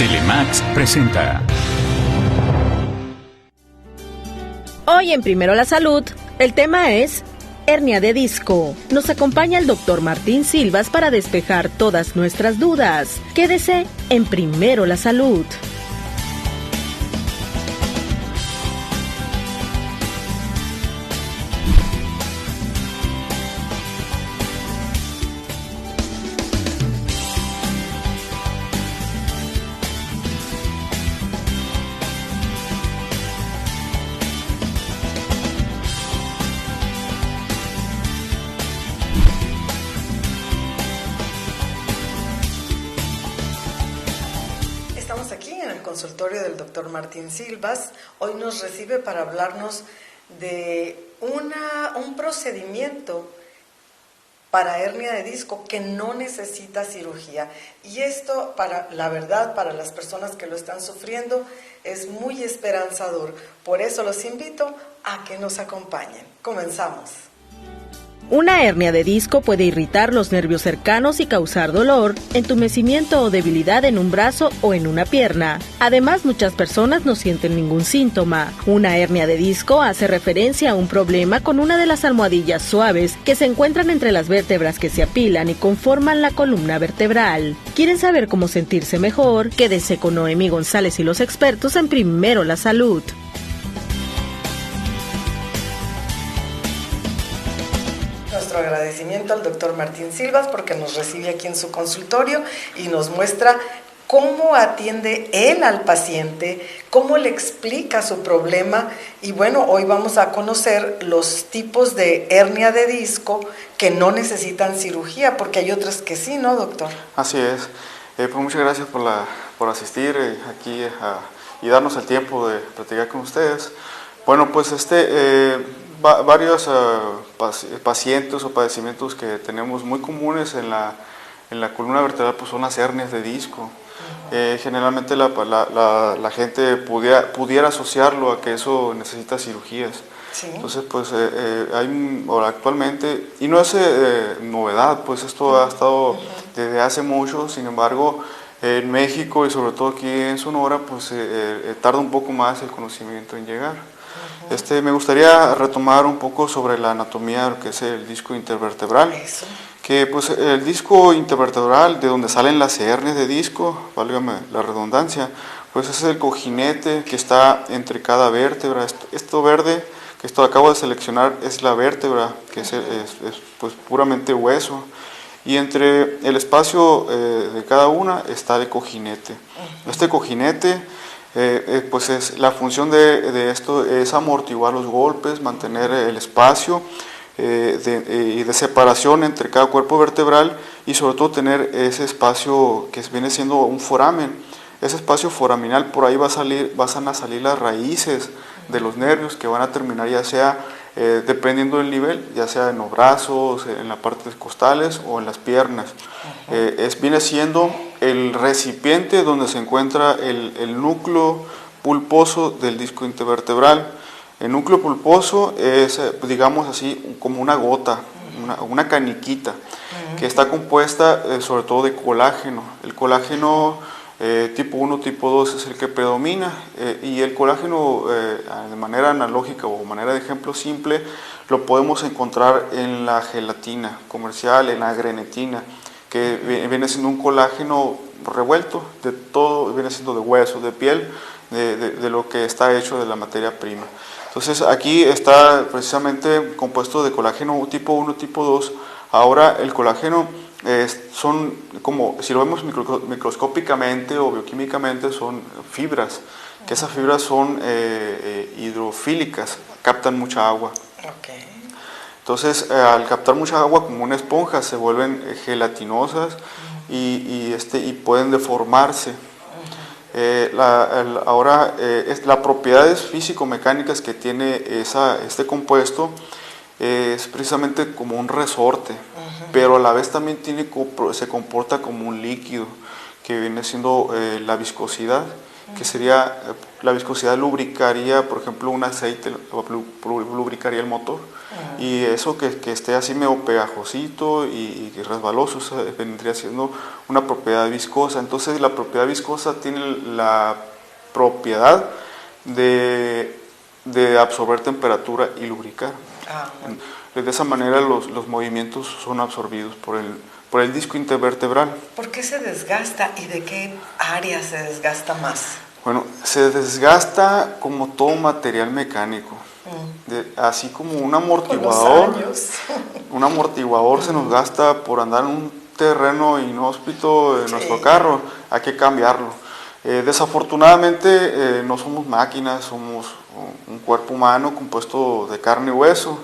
Telemax presenta. Hoy en Primero la Salud, el tema es hernia de disco. Nos acompaña el doctor Martín Silvas para despejar todas nuestras dudas. Quédese en Primero la Salud. Estamos aquí en el consultorio del doctor Martín Silvas. Hoy nos recibe para hablarnos de un procedimiento para hernia de disco que no necesita cirugía. Y esto, la verdad, para las personas que lo están sufriendo, es muy esperanzador. Por eso los invito a que nos acompañen. Comenzamos. Una hernia de disco puede irritar los nervios cercanos y causar dolor, entumecimiento o debilidad en un brazo o en una pierna. Además, muchas personas no sienten ningún síntoma. Una hernia de disco hace referencia a un problema con una de las almohadillas suaves que se encuentran entre las vértebras que se apilan y conforman la columna vertebral. ¿Quieren saber cómo sentirse mejor? Quédese con Noemí González y los expertos en Primero la Salud. Nuestro agradecimiento al doctor Martín Silvas porque nos recibe aquí en su consultorio y nos muestra cómo atiende él al paciente, cómo le explica su problema. Y bueno, hoy vamos a conocer los tipos de hernia de disco que no necesitan cirugía, porque hay otras que sí, ¿no, doctor? Así es. Pues muchas gracias por asistir aquí y darnos el tiempo de platicar con ustedes. Bueno, pues varios pacientes o padecimientos que tenemos muy comunes en la columna vertebral pues son las hernias de disco. Generalmente la gente pudiera asociarlo a que eso necesita cirugías. Sí. Entonces pues actualmente, y no es novedad, pues esto ha estado desde hace mucho. Sin embargo, en México y sobre todo aquí en Sonora pues tarda un poco más el conocimiento en llegar. Me gustaría retomar un poco sobre la anatomía de lo que es el disco intervertebral. Eso. Que pues el disco intervertebral, de donde salen las hernias de disco, válgame la redundancia, pues es el cojinete que está entre cada vértebra. Esto verde que acabo de seleccionar es la vértebra, que es pues puramente hueso. Y entre el espacio de cada una está el cojinete. Este cojinete, pues la función de esto es amortiguar los golpes, mantener el espacio de separación entre cada cuerpo vertebral y sobre todo tener ese espacio que viene siendo un foramen. Ese espacio foraminal, por ahí van a salir las raíces de los nervios que van a terminar ya sea dependiendo del nivel, ya sea en los brazos, en las partes costales o en las piernas. Viene siendo el recipiente donde se encuentra el núcleo pulposo del disco intervertebral. El núcleo pulposo es, digamos así, como una gota, una caniquita, que está compuesta sobre todo de colágeno. El colágeno tipo 1, tipo 2 es el que predomina, y el colágeno de manera analógica o manera de ejemplo simple lo podemos encontrar en la gelatina comercial, en la grenetina, que viene siendo un colágeno revuelto de todo, viene siendo de hueso, de piel, de lo que está hecho de la materia prima. Entonces aquí está precisamente compuesto de colágeno tipo 1, tipo 2. Ahora el colágeno son como, si lo vemos microscópicamente o bioquímicamente, son fibras, que esas fibras son hidrofílicas, captan mucha agua. Okay. Entonces al captar mucha agua como una esponja se vuelven gelatinosas y pueden deformarse. Las propiedades físico-mecánicas que tiene este compuesto es precisamente como un resorte. pero a la vez también se comporta como un líquido, que viene siendo la viscosidad, que sería, la viscosidad lubricaría, por ejemplo, un aceite, lubricaría el motor, y eso que esté así medio pegajosito y resbaloso, vendría siendo una propiedad viscosa. Entonces la propiedad viscosa tiene la propiedad de absorber temperatura y lubricar. De esa manera los movimientos son absorbidos por el disco intervertebral. ¿Por qué se desgasta y de qué área se desgasta más? Bueno, se desgasta como todo material mecánico, así como un amortiguador. Un amortiguador se nos gasta por andar en un terreno inhóspito de nuestro carro, hay que cambiarlo. Desafortunadamente no somos máquinas, somos un cuerpo humano compuesto de carne y hueso.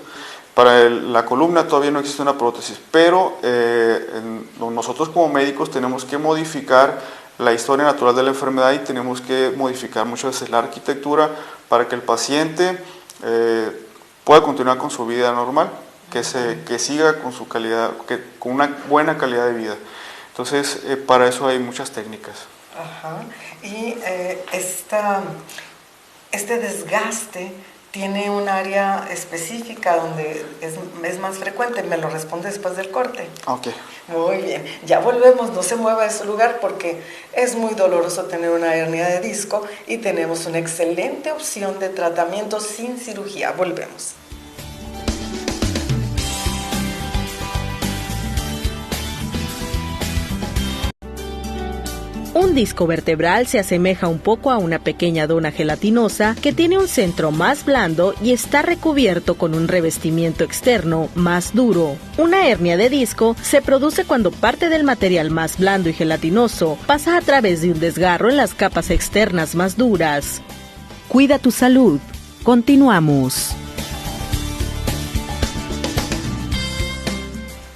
Para la columna todavía no existe una prótesis, pero nosotros como médicos tenemos que modificar la historia natural de la enfermedad y tenemos que modificar muchas veces la arquitectura para que el paciente pueda continuar con su vida normal, que siga con su calidad, con una buena calidad de vida. Entonces, para eso hay muchas técnicas. Ajá. Y este desgaste tiene un área específica donde es más frecuente. Me lo responde después del corte. Ok. Muy bien. Ya volvemos, no se mueva de su lugar porque es muy doloroso tener una hernia de disco y tenemos una excelente opción de tratamiento sin cirugía. Volvemos. Un disco vertebral se asemeja un poco a una pequeña dona gelatinosa que tiene un centro más blando y está recubierto con un revestimiento externo más duro. Una hernia de disco se produce cuando parte del material más blando y gelatinoso pasa a través de un desgarro en las capas externas más duras. Cuida tu salud. Continuamos.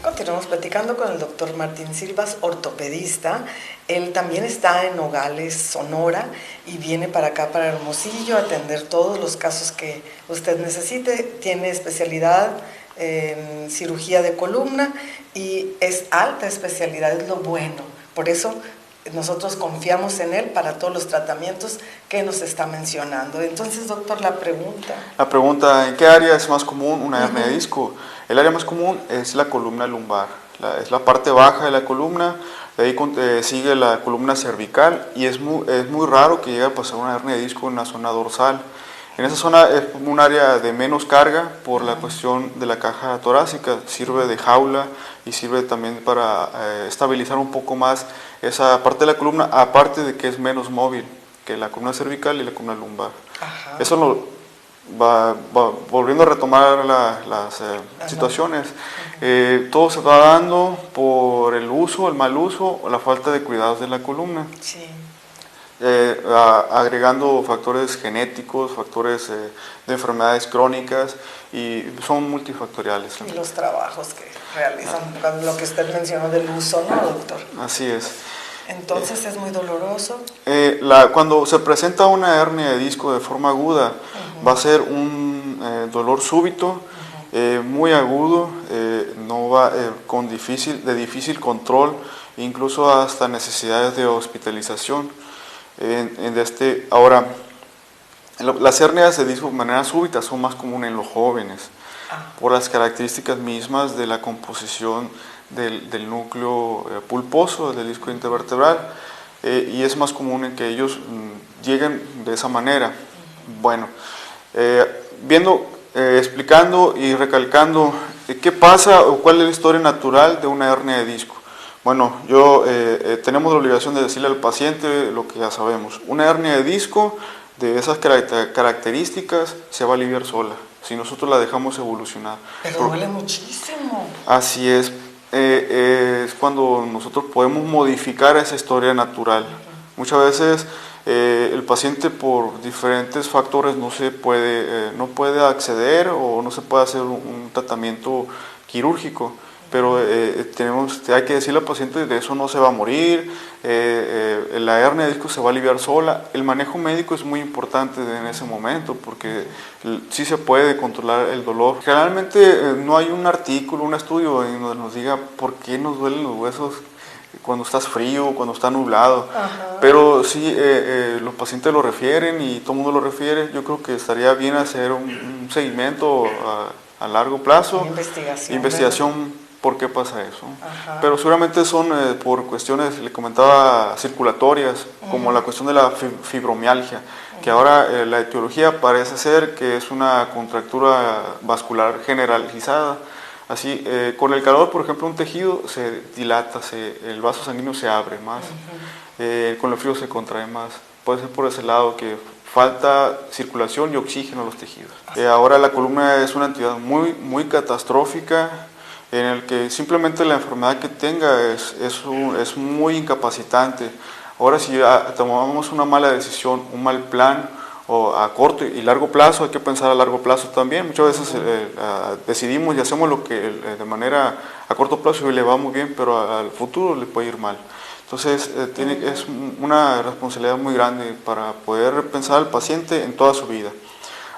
Continuamos platicando con el doctor Martín Silvas, ortopedista. Él también está en Nogales, Sonora, y viene para acá, para Hermosillo, a atender todos los casos que usted necesite. Tiene especialidad en cirugía de columna y es alta especialidad, es lo bueno. Por eso nosotros confiamos en él para todos los tratamientos que nos está mencionando. Entonces, doctor, la pregunta. La pregunta, ¿en qué área es más común una hernia de disco? El área más común es la columna lumbar, es la parte baja de la columna, de ahí sigue la columna cervical y es muy raro que llegue a pasar una hernia de disco en la zona dorsal. En esa zona es un área de menos carga por la cuestión de la caja torácica, sirve de jaula y sirve también para estabilizar un poco más esa parte de la columna, aparte de que es menos móvil que la columna cervical y la columna lumbar. Ajá. Eso volviendo a retomar las situaciones, todo se va dando por el mal uso o la falta de cuidados de la columna. Sí. Agregando factores genéticos, factores de enfermedades crónicas y son multifactoriales. Y los trabajos que realizan, lo que usted mencionó del uso, ¿no, doctor? Así es. Entonces es muy doloroso. Cuando se presenta una hernia de disco de forma aguda, va a ser un dolor súbito, muy agudo, de difícil control, incluso hasta necesidades de hospitalización. Ahora, las hernias de disco de manera súbita son más comunes en los jóvenes, por las características mismas de la composición del núcleo pulposo del disco intervertebral, y es más común en que ellos lleguen de esa manera. Bueno, explicando y recalcando qué pasa o cuál es la historia natural de una hernia de disco. Bueno, tenemos la obligación de decirle al paciente lo que ya sabemos. Una hernia de disco de esas características se va a aliviar sola, si nosotros la dejamos evolucionar. Pero duele muchísimo. Así es. Es cuando nosotros podemos modificar esa historia natural. Muchas veces el paciente por diferentes factores no puede acceder o no se puede hacer un tratamiento quirúrgico pero hay que decirle al paciente de eso no se va a morir, la hernia de disco se va a aliviar sola. El manejo médico es muy importante en ese momento porque sí se puede controlar el dolor. Generalmente no hay un artículo, un estudio en donde nos diga por qué nos duelen los huesos cuando estás frío, cuando está nublado. Ajá. Pero sí, los pacientes lo refieren y todo el mundo lo refiere. Yo creo que estaría bien hacer un seguimiento a largo plazo. Investigación por qué pasa eso. Ajá. Pero seguramente son por cuestiones, le comentaba, circulatorias, como la cuestión de la fibromialgia, que ahora la etiología parece ser que es una contractura vascular generalizada. Así, con el calor, por ejemplo, un tejido se dilata, el vaso sanguíneo se abre más, con el frío se contrae más. Puede ser por ese lado que falta circulación y oxígeno a los tejidos. Ahora la columna es una entidad muy catastrófica, en el que simplemente la enfermedad que tenga es muy incapacitante. Ahora si tomamos una mala decisión, un mal plan, o a corto y largo plazo, hay que pensar a largo plazo también. Muchas veces decidimos y hacemos lo que de manera a corto plazo y le va muy bien, pero al futuro le puede ir mal. Entonces es una responsabilidad muy grande para poder pensar al paciente en toda su vida.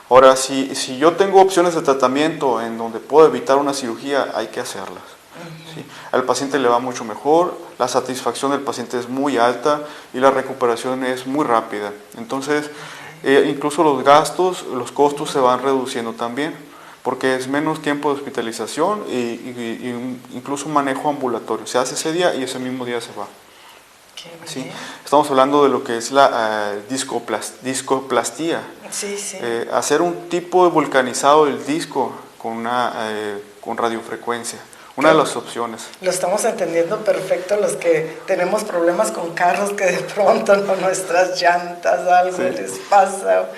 Ahora, si yo tengo opciones de tratamiento en donde puedo evitar una cirugía, hay que hacerlas. ¿Sí? Al paciente le va mucho mejor, la satisfacción del paciente es muy alta y la recuperación es muy rápida. Entonces, incluso los gastos, los costos se van reduciendo también, porque es menos tiempo de hospitalización y incluso manejo ambulatorio. Se hace ese día y ese mismo día se va. ¿Sí? Estamos hablando de lo que es la discoplastía. Sí, sí. Hacer un tipo de vulcanizado del disco con radiofrecuencia. Una de las opciones. Lo estamos entendiendo perfecto los que tenemos problemas con carros que de pronto con nuestras llantas algo les pasa.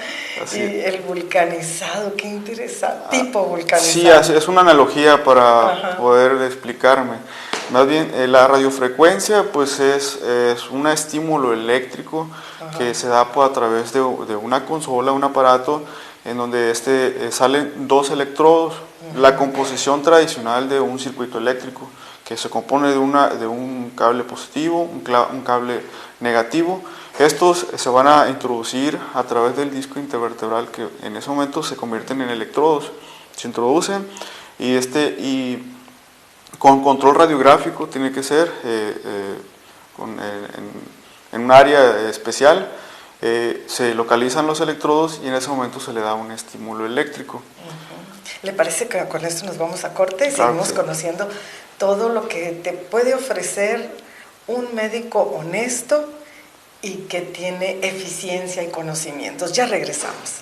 Así. Y el vulcanizado, qué interesante. Tipo vulcanizado. Sí, es una analogía para poder explicarme. Más bien, la radiofrecuencia pues es un estímulo eléctrico que se da a través de una consola, un aparato, en donde salen dos electrodos. La composición tradicional de un circuito eléctrico, que se compone de un cable positivo, un cable negativo. Estos se van a introducir a través del disco intervertebral, que en ese momento se convierten en electrodos. Se introducen y con control radiográfico, tiene que ser en un área especial, se localizan los electrodos y en ese momento se le da un estímulo eléctrico. ¿Le parece que con esto nos vamos a corte y seguimos conociendo todo lo que te puede ofrecer un médico honesto y que tiene eficiencia y conocimientos? Ya regresamos.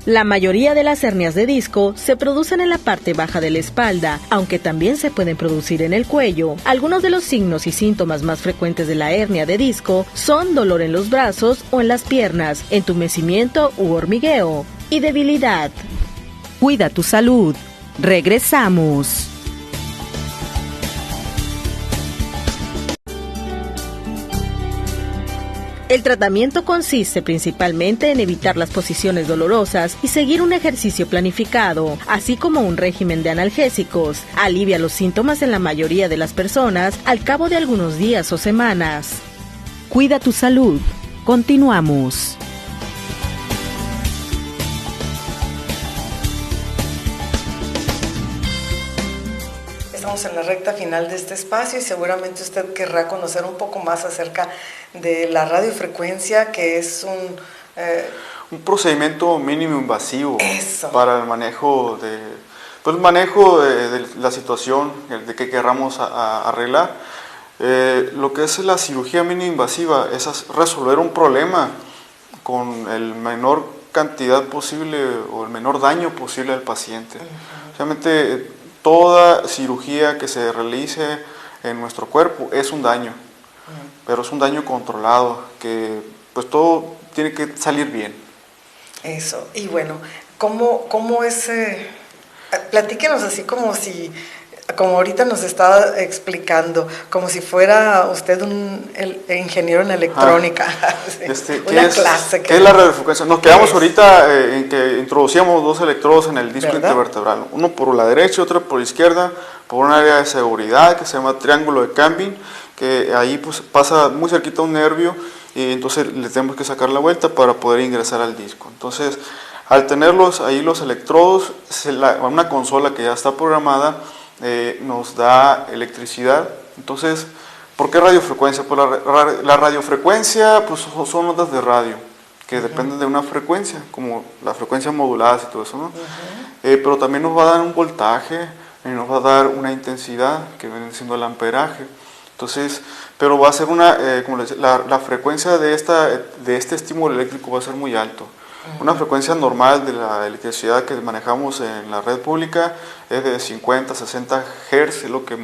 La mayoría de las hernias de disco se producen en la parte baja de la espalda, aunque también se pueden producir en el cuello. Algunos de los signos y síntomas más frecuentes de la hernia de disco son dolor en los brazos o en las piernas, entumecimiento u hormigueo y debilidad. Cuida tu salud. Regresamos. El tratamiento consiste principalmente en evitar las posiciones dolorosas y seguir un ejercicio planificado, así como un régimen de analgésicos. Alivia los síntomas en la mayoría de las personas al cabo de algunos días o semanas. Cuida tu salud. Continuamos. Estamos en la recta final de este espacio y seguramente usted querrá conocer un poco más acerca de la radiofrecuencia, que es un procedimiento mínimo invasivo. Eso. Para el manejo de la situación de que querramos arreglar. Lo que es la cirugía mínimo invasiva es resolver un problema con el menor cantidad posible o el menor daño posible al paciente. Realmente toda cirugía que se realice en nuestro cuerpo es un daño, pero es un daño controlado, que pues todo tiene que salir bien. Eso, y bueno, ¿cómo es? Platíquenos así como si como ahorita nos está explicando, como si fuera usted el ingeniero en electrónica. Una clase. ¿Qué es la radiofrecuencia? Nos quedamos ahorita en que introducíamos 2 electrodos en el disco intervertebral, uno por la derecha y otro por la izquierda, por un área de seguridad que se llama triángulo de Camping, que ahí pues pasa muy cerquita un nervio y entonces le tenemos que sacar la vuelta para poder ingresar al disco. Entonces, al tenerlos ahí los electrodos, una consola que ya está programada nos da electricidad. Entonces, ¿por qué radiofrecuencia? Pues la radiofrecuencia pues, son ondas de radio que dependen de una frecuencia, como las frecuencias moduladas y todo eso, ¿no? Pero también nos va a dar un voltaje y nos va a dar una intensidad que viene siendo el amperaje. Entonces, pero va a ser como les decía, la frecuencia de este estímulo eléctrico va a ser muy alto. Una frecuencia normal de la electricidad que manejamos en la red pública es de 50 a 60 Hz, es lo que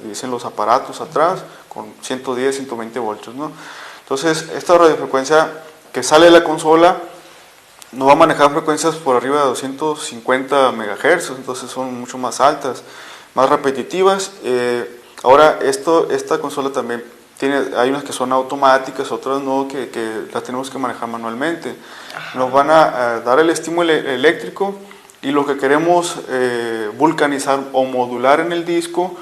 dicen los aparatos atrás, con 110, 120 voltios, ¿no? Entonces, esta radiofrecuencia que sale de la consola no va a manejar frecuencias por arriba de 250 MHz, entonces son mucho más altas, más repetitivas. Ahora, esta consola también hay unas que son automáticas, otras no, que las tenemos que manejar manualmente. Nos van a dar el estímulo eléctrico y lo que queremos vulcanizar o modular en el disco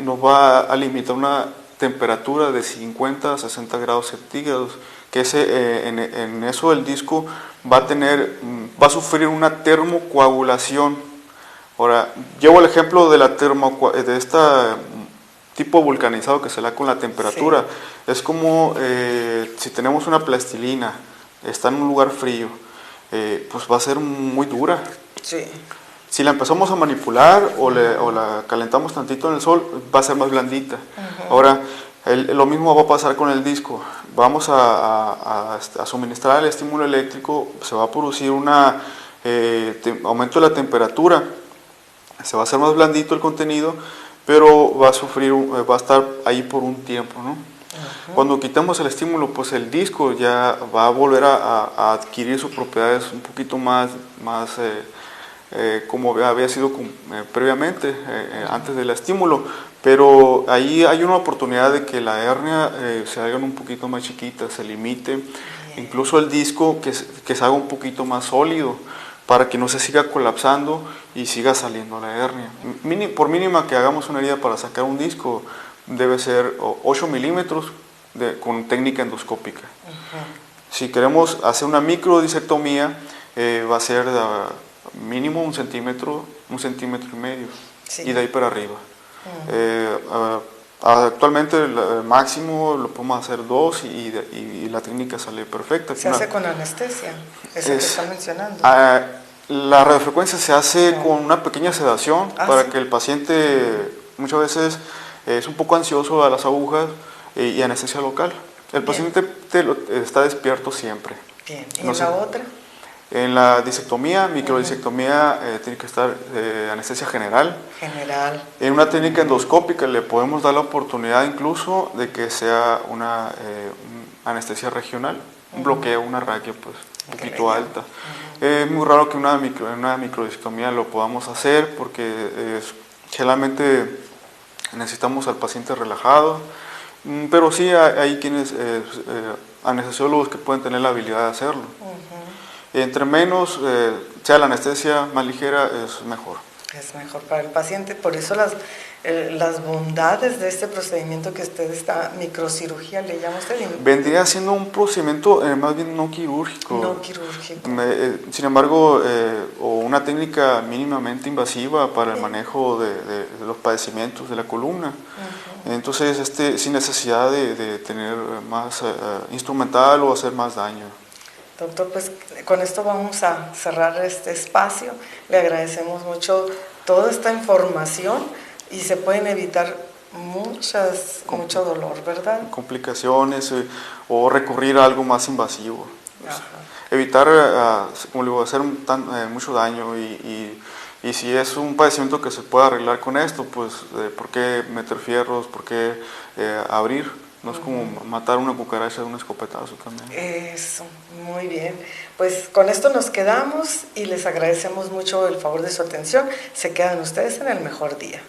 nos va a limitar una temperatura de 50 a 60 grados centígrados, que en eso el disco va a sufrir una termocoagulación. Ahora, llevo el ejemplo de esta tipo vulcanizado que se da con la temperatura. Sí. Es como si tenemos una plastilina, está en un lugar frío, pues va a ser muy dura. Sí. Si la empezamos a manipular o la calentamos tantito en el sol, va a ser más blandita. Ahora, lo mismo va a pasar con el disco. Vamos a suministrar el estímulo eléctrico, se va a producir un aumento de la temperatura, se va a hacer más blandito el contenido, pero va a estar ahí por un tiempo, ¿no? Cuando quitamos el estímulo, pues el disco ya va a volver a adquirir sus propiedades un poquito más como había sido previamente, antes del estímulo, pero ahí hay una oportunidad de que la hernia se haga un poquito más chiquita, se limite, incluso el disco que se haga un poquito más sólido, para que no se siga colapsando y siga saliendo la hernia. Por mínima que hagamos una herida para sacar un disco, debe ser 8 milímetros con técnica endoscópica. Si queremos hacer una microdisectomía, va a ser mínimo 1 centímetro, 1,5 centímetros, sí, y de ahí para arriba. Actualmente el máximo lo podemos hacer 2 y la técnica sale perfecta. ¿Se hace con anestesia? ¿Eso que está mencionando? La radiofrecuencia se hace con una pequeña sedación para que el paciente muchas veces es un poco ansioso a las agujas y anestesia local. El paciente está despierto siempre. Bien. ¿Y en la otra? En la disectomía, microdisectomía, tiene que estar anestesia general. En una técnica endoscópica le podemos dar la oportunidad incluso de que sea una anestesia regional, un bloqueo, una raquia pues un poquito alta. Es muy raro que una microdisectomía lo podamos hacer porque generalmente necesitamos al paciente relajado, pero sí hay quienes, anestesiólogos que pueden tener la habilidad de hacerlo. Entre menos sea la anestesia más ligera, es mejor. Es mejor para el paciente, por eso las bondades de este procedimiento que usted está, microcirugía le llama usted. Vendría siendo un procedimiento más bien no quirúrgico. No quirúrgico. Sin embargo, o una técnica mínimamente invasiva para el manejo de los padecimientos de la columna. Entonces, sin necesidad de tener más instrumental o hacer más daño. Doctor, pues con esto vamos a cerrar este espacio. Le agradecemos mucho toda esta información y se pueden evitar mucho dolor, ¿verdad? Complicaciones o recurrir a algo más invasivo. Evitar, como le digo, hacer mucho daño y si es un padecimiento que se puede arreglar con esto, pues ¿por qué meter fierros? ¿Por qué abrir? No es como matar una cucaracha de un escopetazo también. Eso, muy bien. Pues con esto nos quedamos y les agradecemos mucho el favor de su atención. Se quedan ustedes en el mejor día.